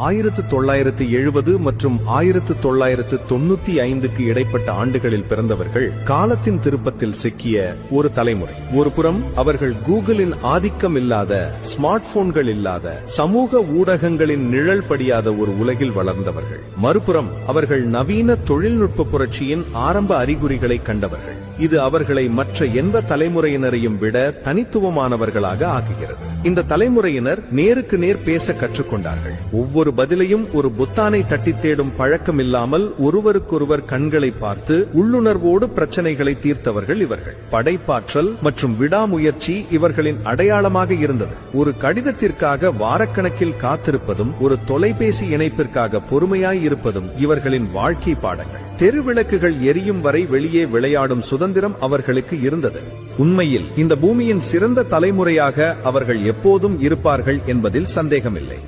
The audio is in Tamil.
1970 மற்றும் 1995க்கு இடைப்பட்ட ஆண்டுகளில் பிறந்தவர்கள் காலத்தின் திருப்பத்தில் சிக்கிய ஒரு தலைமுறை. ஒருபுறம் அவர்கள் கூகுளின் ஆதிக்கம் இல்லாத, ஸ்மார்ட் போன்கள் இல்லாத, சமூக ஊடகங்களின் நிழல் படியாத ஒரு உலகில் வளர்ந்தவர்கள். மறுபுறம் அவர்கள் நவீன தொழில்நுட்ப புரட்சியின் ஆரம்ப அறிகுறிகளை கண்டவர்கள். இது அவர்களை மற்ற எந்த தலைமுறையினரையும் விட தனித்துவமானவர்களாக ஆக்குகிறது. இந்த தலைமுறையினர் நேருக்கு நேர் பேச கற்றுக்கொண்டார்கள். ஒவ்வொரு பதிலையும் ஒரு புத்தானை தட்டி தேடும் பழக்கம் இல்லாமல் ஒருவருக்கொருவர் கண்களை பார்த்து உள்ளுணர்வோடு பிரச்சனைகளை தீர்த்தவர்கள் இவர்கள். படைப்பாற்றல் மற்றும் விடாமுயற்சி இவர்களின் அடையாளமாக இருந்தது. ஒரு கடிதத்திற்காக வாரக்கணக்கில் காத்திருப்பதும், ஒரு தொலைபேசி இணைப்பிற்காக பொறுமையாய் இருப்பதும் இவர்களின் வாழ்க்கை பாடங்கள். தெருவிளக்குகள் எரியும் வரை வெளியே விளையாடும் சுதந்திரம் அவர்களுக்கு இருந்தது. உண்மையில் இந்த பூமியின் சிறந்த தலைமுறையாக அவர்கள் எப்போதும் இருப்பார்கள் என்பதில் சந்தேகமில்லை.